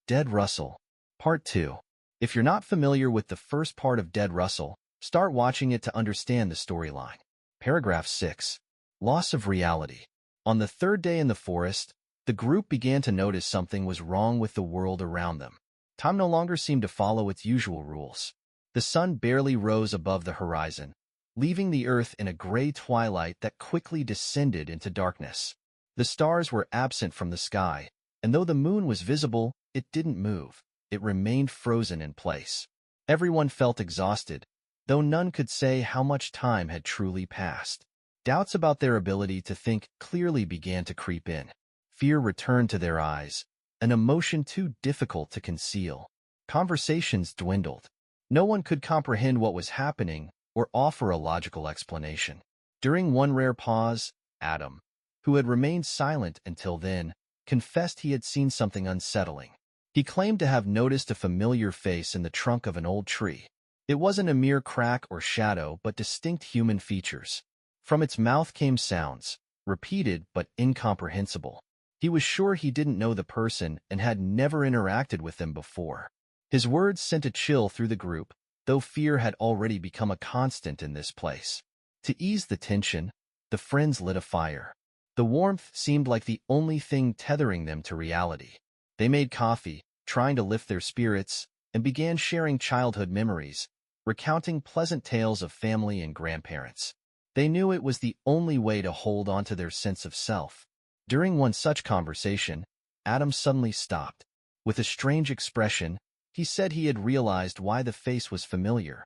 Dead Russell, Part 2. If you're not familiar with the first part of Dead Russell, start watching it to understand the storyline. Paragraph 6. Loss of reality. On the third day in the forest, the group began to notice something was wrong with the world around them. Time no longer seemed to follow its usual rules. The sun barely rose above the horizon, leaving the earth in a gray twilight that quickly descended into darkness. The stars were absent from the sky, and though the moon was visible, it didn't move. It remained frozen in place. Everyone felt exhausted, though none could say how much time had truly passed. Doubts about their ability to think clearly began to creep in. Fear returned to their eyes, an emotion too difficult to conceal. Conversations dwindled. No one could comprehend what was happening or offer a logical explanation. During one rare pause, Adam, who had remained silent until then, confessed he had seen something unsettling. He claimed to have noticed a familiar face in the trunk of an old tree. It wasn't a mere crack or shadow, but distinct human features. From its mouth came sounds, repeated but incomprehensible. He was sure he didn't know the person and had never interacted with them before. His words sent a chill through the group, though fear had already become a constant in this place. To ease the tension, the friends lit a fire. The warmth seemed like the only thing tethering them to reality. They made coffee, trying to lift their spirits, and began sharing childhood memories, recounting pleasant tales of family and grandparents. They knew it was the only way to hold on to their sense of self. During one such conversation, Adam suddenly stopped. With a strange expression, he said he had realized why the face was familiar.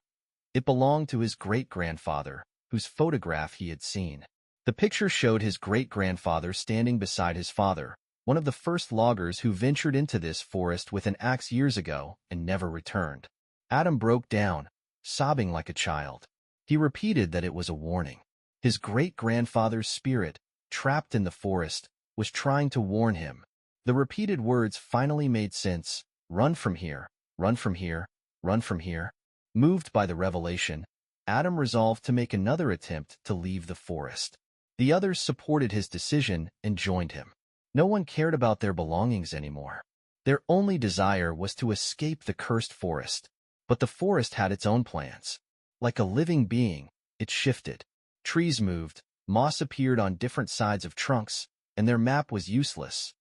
It belonged to his great-grandfather, whose photograph he had seen. The picture showed his great-grandfather standing beside his father, one of the first loggers who ventured into this forest with an axe years ago and never returned. Adam broke down, sobbing like a child. He repeated that it was a warning. His great-grandfather's spirit, trapped in the forest, was trying to warn him. The repeated words finally made sense. Run from here, run from here, run from here. Moved by the revelation, Adam resolved to make another attempt to leave the forest. The others supported his decision and joined him. No one cared about their belongings anymore. Their only desire was to escape the cursed forest. But the forest had its own plans. Like a living being, it shifted. Trees moved, moss appeared on different sides of trunks, and their map was useless.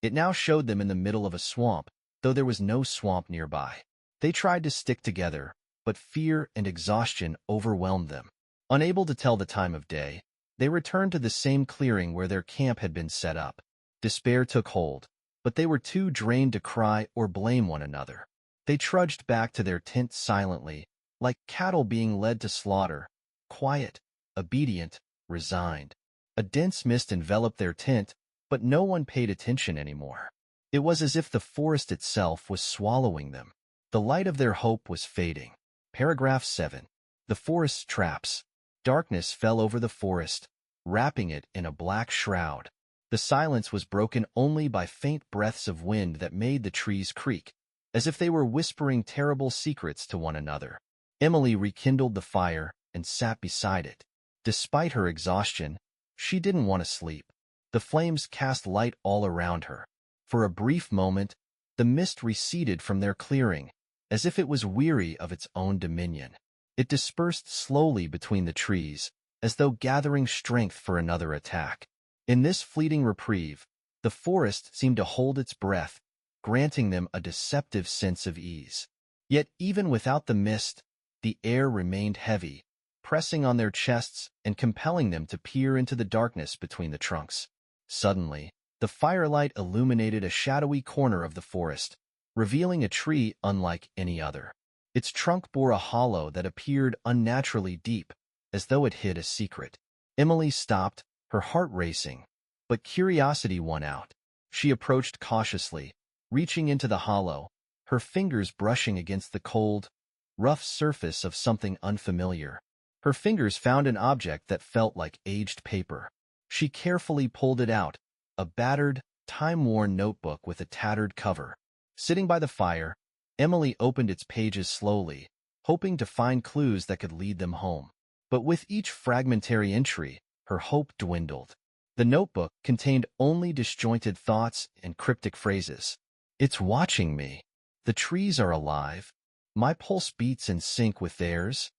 It now showed them in the middle of a swamp, though there was no swamp nearby. They tried to stick together, but fear and exhaustion overwhelmed them. Unable to tell the time of day, they returned to the same clearing where their camp had been set up. Despair took hold, but they were too drained to cry or blame one another. They trudged back to their tent silently, like cattle being led to slaughter, quiet, obedient, resigned. A dense mist enveloped their tent, but no one paid attention anymore. It was as if the forest itself was swallowing them. The light of their hope was fading. Paragraph 7. The forest's traps. Darkness fell over the forest, wrapping it in a black shroud. The silence was broken only by faint breaths of wind that made the trees creak, as if they were whispering terrible secrets to one another. Emily rekindled the fire and sat beside it. Despite her exhaustion, she didn't want to sleep. The flames cast light all around her. For a brief moment, the mist receded from their clearing, as if it was weary of its own dominion. It dispersed slowly between the trees, as though gathering strength for another attack. In this fleeting reprieve, the forest seemed to hold its breath, granting them a deceptive sense of ease. Yet even without the mist, the air remained heavy, pressing on their chests and compelling them to peer into the darkness between the trunks. Suddenly, the firelight illuminated a shadowy corner of the forest, revealing a tree unlike any other. Its trunk bore a hollow that appeared unnaturally deep, as though it hid a secret. Emily stopped, her heart racing, but curiosity won out. She approached cautiously, reaching into the hollow, her fingers brushing against the cold, rough surface of something unfamiliar. Her fingers found an object that felt like aged paper. She carefully pulled it out, a battered, time-worn notebook with a tattered cover. Sitting by the fire, Emily opened its pages slowly, hoping to find clues that could lead them home. But with each fragmentary entry, her hope dwindled. The notebook contained only disjointed thoughts and cryptic phrases. It's watching me. The trees are alive. My pulse beats in sync with theirs.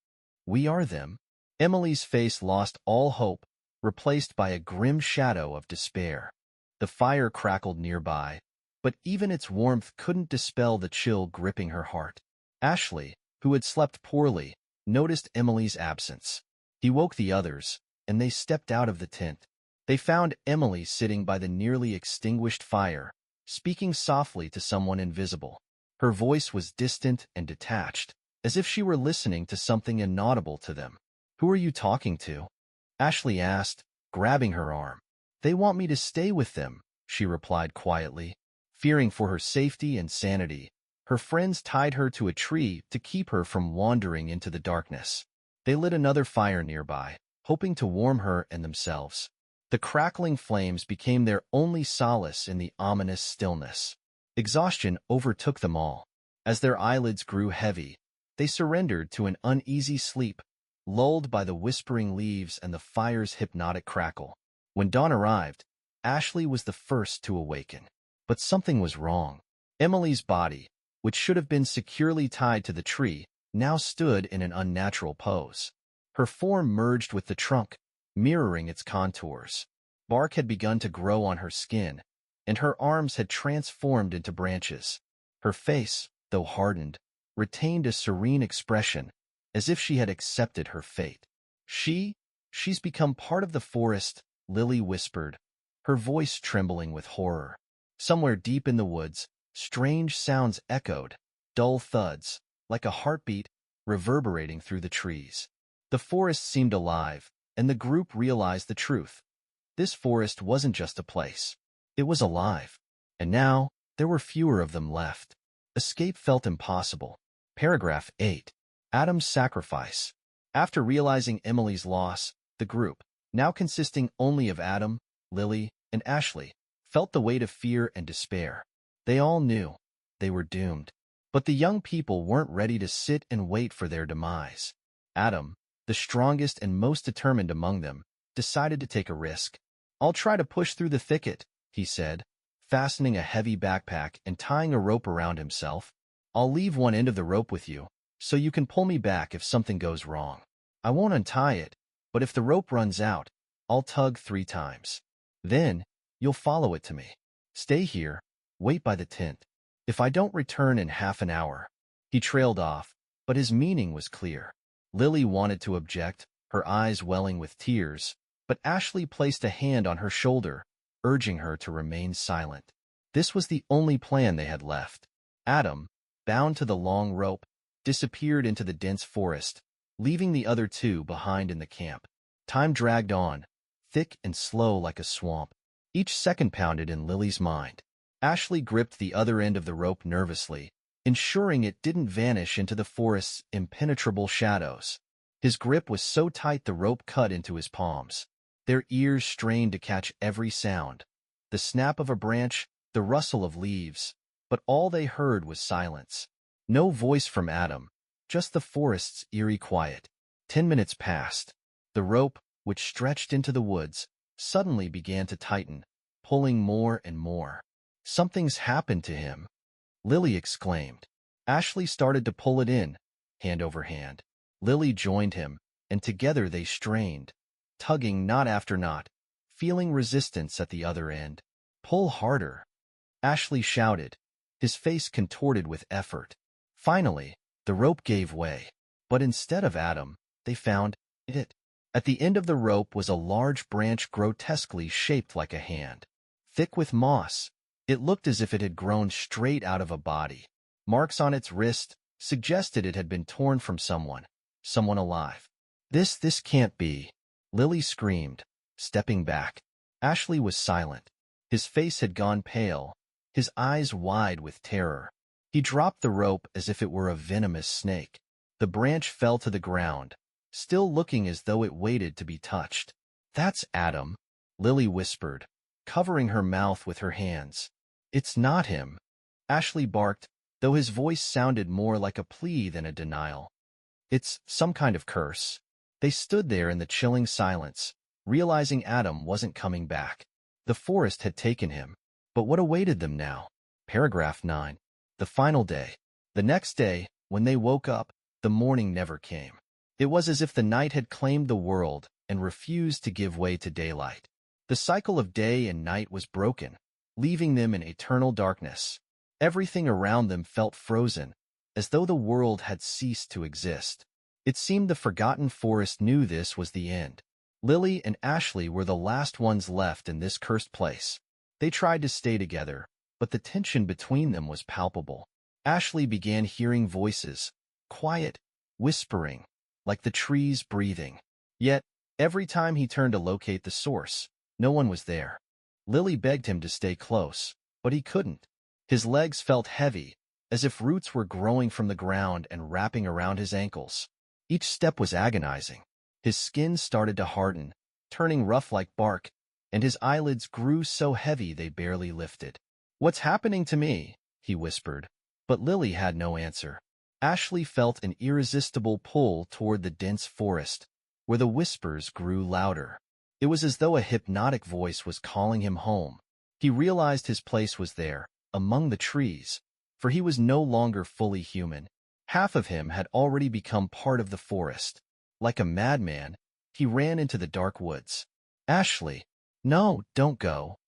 We are them. Emily's face lost all hope, replaced by a grim shadow of despair. The fire crackled nearby, but even its warmth couldn't dispel the chill gripping her heart. Ashley, who had slept poorly, noticed Emily's absence. He woke the others, and they stepped out of the tent. They found Emily sitting by the nearly extinguished fire, speaking softly to someone invisible. Her voice was distant and detached, as if she were listening to something inaudible to them. "Who are you talking to?" Ashley asked, grabbing her arm. "They want me to stay with them," she replied quietly. Fearing for her safety and sanity, her friends tied her to a tree to keep her from wandering into the darkness. They lit another fire nearby, hoping to warm her and themselves. The crackling flames became their only solace in the ominous stillness. Exhaustion overtook them all. As their eyelids grew heavy, they surrendered to an uneasy sleep, lulled by the whispering leaves and the fire's hypnotic crackle. When dawn arrived, Ashley was the first to awaken. But something was wrong. Emily's body, which should have been securely tied to the tree, now stood in an unnatural pose. Her form merged with the trunk, mirroring its contours. Bark had begun to grow on her skin, and her arms had transformed into branches. Her face, though hardened, retained a serene expression, as if she had accepted her fate. She's become part of the forest," Lily whispered, her voice trembling with horror. Somewhere deep in the woods, strange sounds echoed, dull thuds, like a heartbeat, reverberating through the trees. The forest seemed alive, and the group realized the truth. This forest wasn't just a place. It was alive. And now, there were fewer of them left. Escape felt impossible. Paragraph 8. Adam's sacrifice. After realizing Emily's loss, the group, now consisting only of Adam, Lily, and Ashley, felt the weight of fear and despair. They all knew they were doomed. But the young people weren't ready to sit and wait for their demise. Adam, the strongest and most determined among them, decided to take a risk. "I'll try to push through the thicket," he said, fastening a heavy backpack and tying a rope around himself. "I'll leave one end of the rope with you, so you can pull me back if something goes wrong. I won't untie it, but if the rope runs out, I'll tug 3 times. Then, you'll follow it to me. Stay here, wait by the tent. If I don't return in half an hour." He trailed off, but his meaning was clear. Lily wanted to object, her eyes welling with tears, but Ashley placed a hand on her shoulder, urging her to remain silent. This was the only plan they had left. Adam, bound to the long rope, disappeared into the dense forest, leaving the other 2 behind in the camp. Time dragged on, thick and slow like a swamp. Each second pounded in Lily's mind. Ashley gripped the other end of the rope nervously, ensuring it didn't vanish into the forest's impenetrable shadows. His grip was so tight the rope cut into his palms. Their ears strained to catch every sound. The snap of a branch, the rustle of leaves, but all they heard was silence. No voice from Adam, just the forest's eerie quiet. 10 minutes passed. The rope, which stretched into the woods, suddenly began to tighten, pulling more and more. "Something's happened to him," Lily exclaimed. Ashley started to pull it in, hand over hand. Lily joined him, and together they strained, tugging knot after knot, feeling resistance at the other end. "Pull harder," Ashley shouted, his face contorted with effort. Finally, the rope gave way, but instead of Adam, they found it. At the end of the rope was a large branch grotesquely shaped like a hand. Thick with moss, it looked as if it had grown straight out of a body. Marks on its wrist suggested it had been torn from someone alive. This can't be," Lily screamed, stepping back. Ashley was silent. His face had gone pale, his eyes wide with terror. He dropped the rope as if it were a venomous snake. The branch fell to the ground, still looking as though it waited to be touched. "That's Adam," Lily whispered, covering her mouth with her hands. "It's not him," Ashley barked, though his voice sounded more like a plea than a denial. "It's some kind of curse." They stood there in the chilling silence, realizing Adam wasn't coming back. The forest had taken him, but what awaited them now? Paragraph 9. The final day. The next day, when they woke up, the morning never came. It was as if the night had claimed the world and refused to give way to daylight. The cycle of day and night was broken, leaving them in eternal darkness. Everything around them felt frozen, as though the world had ceased to exist. It seemed the forgotten forest knew this was the end. Lily and Ashley were the last ones left in this cursed place. They tried to stay together, but the tension between them was palpable. Ashley began hearing voices, quiet, whispering, like the trees breathing. Yet, every time he turned to locate the source, no one was there. Lily begged him to stay close, but he couldn't. His legs felt heavy, as if roots were growing from the ground and wrapping around his ankles. Each step was agonizing. His skin started to harden, turning rough like bark, and his eyelids grew so heavy they barely lifted. "What's happening to me?" he whispered. But Lily had no answer. Ashley felt an irresistible pull toward the dense forest, where the whispers grew louder. It was as though a hypnotic voice was calling him home. He realized his place was there, among the trees, for he was no longer fully human. Half of him had already become part of the forest. Like a madman, he ran into the dark woods. "Ashley, no, don't go,"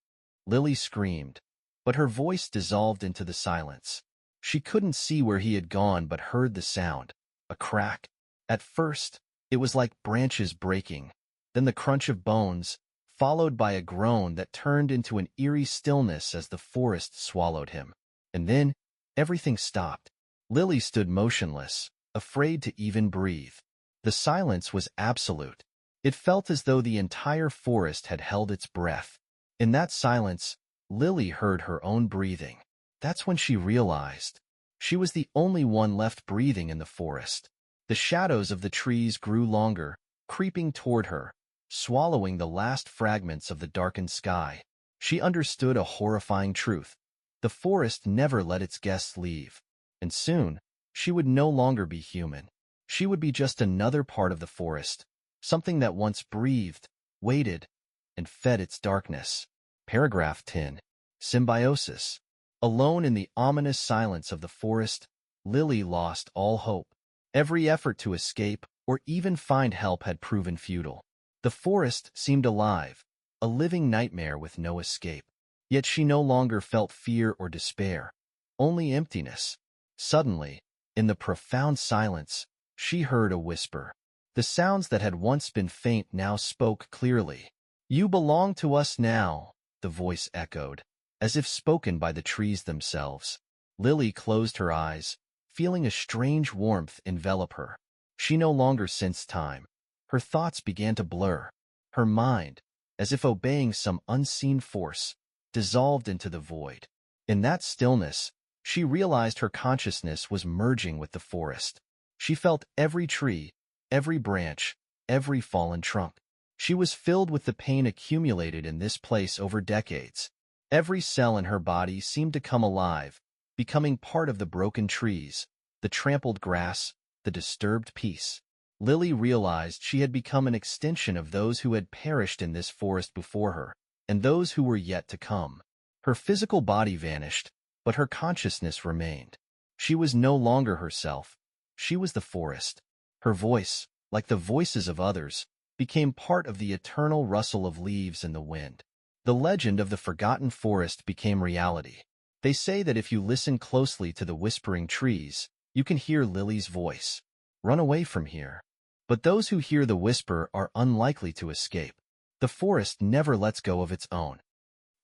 Lily screamed, but her voice dissolved into the silence. She couldn't see where he had gone but heard the sound, a crack. At first, it was like branches breaking, then the crunch of bones, followed by a groan that turned into an eerie stillness as the forest swallowed him. And then, everything stopped. Lily stood motionless, afraid to even breathe. The silence was absolute. It felt as though the entire forest had held its breath. In that silence, Lily heard her own breathing. That's when she realized she was the only one left breathing in the forest. The shadows of the trees grew longer, creeping toward her, swallowing the last fragments of the darkened sky. She understood a horrifying truth. The forest never let its guests leave, and soon she would no longer be human. She would be just another part of the forest, something that once breathed, waited, and fed its darkness. Paragraph 10. Symbiosis. Alone in the ominous silence of the forest, Lily lost all hope. Every effort to escape or even find help had proven futile. The forest seemed alive, a living nightmare with no escape. Yet she no longer felt fear or despair, only emptiness. Suddenly, in the profound silence, she heard a whisper. The sounds that had once been faint now spoke clearly. "You belong to us now," the voice echoed, as if spoken by the trees themselves. Lily closed her eyes, feeling a strange warmth envelop her. She no longer sensed time. Her thoughts began to blur. Her mind, as if obeying some unseen force, dissolved into the void. In that stillness, she realized her consciousness was merging with the forest. She felt every tree, every branch, every fallen trunk. She was filled with the pain accumulated in this place over decades. Every cell in her body seemed to come alive, becoming part of the broken trees, the trampled grass, the disturbed peace. Lily realized she had become an extension of those who had perished in this forest before her, and those who were yet to come. Her physical body vanished, but her consciousness remained. She was no longer herself. She was the forest. Her voice, like the voices of others, became part of the eternal rustle of leaves in the wind. The legend of the forgotten forest became reality. They say that if you listen closely to the whispering trees, you can hear Lily's voice. Run away from here. But those who hear the whisper are unlikely to escape. The forest never lets go of its own.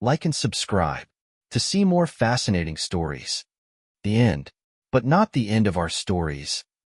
Like and subscribe to see more fascinating stories. The end. But not the end of our stories.